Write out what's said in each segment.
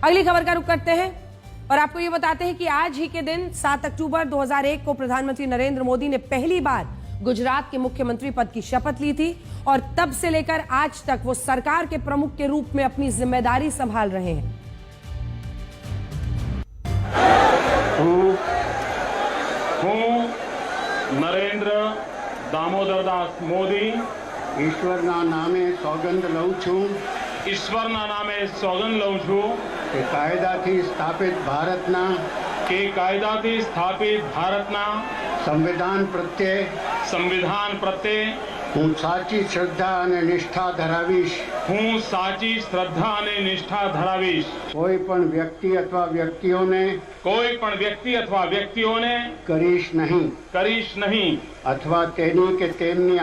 अगली खबर का रुख करते हैं और आपको ये बताते हैं कि आज ही के दिन 7 अक्टूबर 2001 को प्रधानमंत्री नरेंद्र मोदी ने पहली बार गुजरात के मुख्यमंत्री पद की शपथ ली थी और तब से लेकर आज तक वो सरकार के प्रमुख के रूप में अपनी जिम्मेदारी संभाल रहे हैं। नरेंद्र दामोदरदास मोदी ईश्वरना नामे सौगंध लઉં છું ईश्वरना नामे सौगंध लઉં છું કે કાયદાથી સ્થાપિત ભારતના સંવિધાન પ્રત્યે હું સાચી શ્રદ્ધા અને નિષ્ઠા ધરાવીશ કોઈ પણ વ્યક્તિ અથવા વ્યક્તિઓને કરીશ નહીં અથવા તેની કે તેમની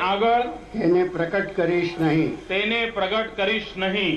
આગળ તેને પ્રગટ કરીશ નહીં।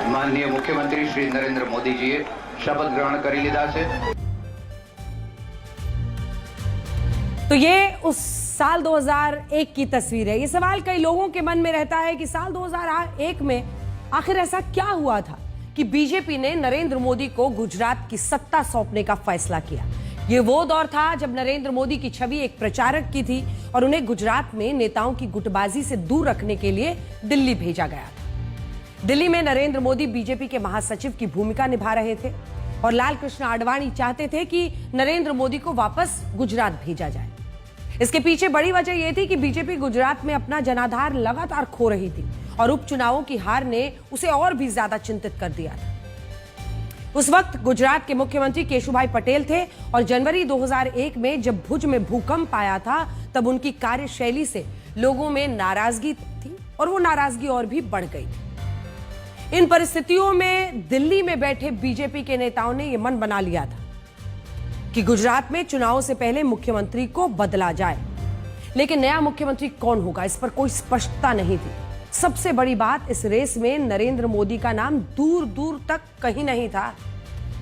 माननीय मुख्यमंत्री श्री नरेंद्र मोदी जी शपथ ग्रहण कर लीधा है। तो ये उस साल 2001 की तस्वीर है। ये सवाल कई लोगों के मन में रहता है कि साल 2001 में आखिर ऐसा क्या हुआ था कि बीजेपी ने नरेंद्र मोदी को गुजरात की सत्ता सौंपने का फैसला किया। ये वो दौर था जब नरेंद्र मोदी की छवि एक प्रचारक की थी और उन्हें गुजरात में नेताओं की गुटबाजी से दूर रखने के लिए दिल्ली भेजा गया था। दिल्ली में नरेंद्र मोदी बीजेपी के महासचिव की भूमिका निभा रहे थे और लाल कृष्ण आडवाणी चाहते थे कि नरेंद्र मोदी को वापस गुजरात भेजा जाए। इसके पीछे बड़ी वजह यह थी कि बीजेपी गुजरात में अपना जनाधार लगातार खो रही थी और उपचुनावों की हार ने उसे और भी ज्यादा चिंतित कर दिया था। उस वक्त गुजरात के मुख्यमंत्री केशुभाई पटेल थे और जनवरी 2001 में जब भुज में भूकंप आया था तब उनकी कार्यशैली से लोगों में नाराजगी थी और वो नाराजगी और भी बढ़ गई थी। इन परिस्थितियों में दिल्ली में बैठे बीजेपी के नेताओं ने यह मन बना लिया था कि गुजरात में चुनाव से पहले मुख्यमंत्री को बदला जाए, लेकिन नया मुख्यमंत्री कौन होगा इस पर कोई स्पष्टता नहीं थी। सबसे बड़ी बात, इस रेस में नरेंद्र मोदी का नाम दूर दूर तक कहीं नहीं था।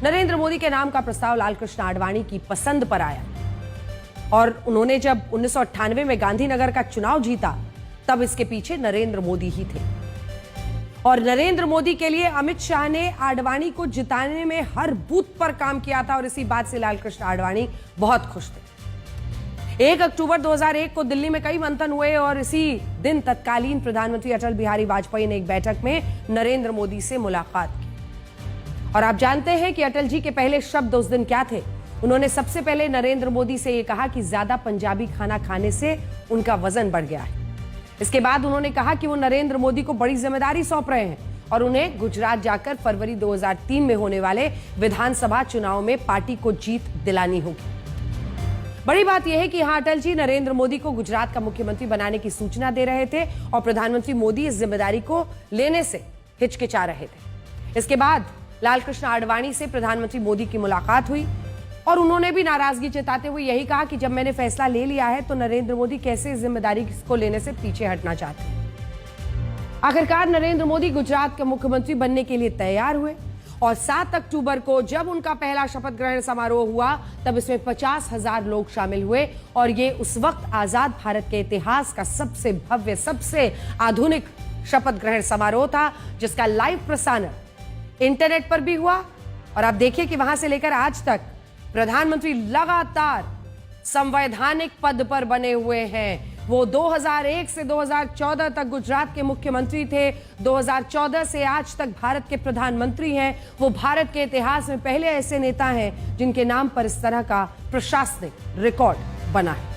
नरेंद्र मोदी के नाम का प्रस्ताव लाल कृष्ण आडवाणी की पसंद पर आया और उन्होंने जब 1998 में गांधीनगर का चुनाव जीता तब इसके पीछे नरेंद्र मोदी ही थे और नरेंद्र मोदी के लिए अमित शाह ने आडवाणी को जिताने में हर बूथ पर काम किया था और इसी बात से लाल कृष्ण आडवाणी बहुत खुश थे। 1 अक्टूबर 2001 को दिल्ली में कई मंथन हुए और इसी दिन तत्कालीन प्रधानमंत्री अटल बिहारी वाजपेयी ने एक बैठक में नरेंद्र मोदी से मुलाकात की और आप जानते हैं कि अटल जी के पहले शब्द उस दिन क्या थे। उन्होंने सबसे पहले नरेंद्र मोदी से यह कहा कि ज्यादा पंजाबी खाना खाने से उनका वजन बढ़ गया है। इसके बाद उन्होंने कहा कि वो नरेंद्र मोदी को बड़ी जिम्मेदारी सौंप रहे हैं और उन्हें गुजरात जाकर फरवरी 2003 में होने वाले विधानसभा चुनाव में पार्टी को जीत दिलानी होगी। बड़ी बात यह है कि यहां अटल जी नरेंद्र मोदी को गुजरात का मुख्यमंत्री बनाने की सूचना दे रहे थे और प्रधानमंत्री मोदी इस जिम्मेदारी को लेने से हिचकिचा रहे थे। इसके बाद लाल कृष्ण आडवाणी से प्रधानमंत्री मोदी की मुलाकात हुई और उन्होंने भी नाराजगी जताते हुए यही कहा कि जब मैंने फैसला ले लिया है तो नरेंद्र मोदी कैसे इस जिम्मेदारी को लेने से पीछे हटना चाहते हैं। आखिरकार नरेंद्र मोदी गुजरात के मुख्यमंत्री बनने के लिए तैयार हुए और 7 अक्टूबर को जब उनका पहला शपथ ग्रहण समारोह हुआ तब इसमें 50,000 लोग शामिल हुए और ये उस वक्त आजाद भारत के इतिहास का सबसे भव्य, सबसे आधुनिक शपथ ग्रहण समारोह था जिसका लाइव प्रसारण इंटरनेट पर भी हुआ। और आप देखिए कि वहां से लेकर आज तक प्रधानमंत्री लगातार संवैधानिक पद पर बने हुए हैं। वो 2001 से 2014 तक गुजरात के मुख्यमंत्री थे, 2014 से आज तक भारत के प्रधानमंत्री हैं। वो भारत के इतिहास में पहले ऐसे नेता हैं जिनके नाम पर इस तरह का प्रशासनिक रिकॉर्ड बना है।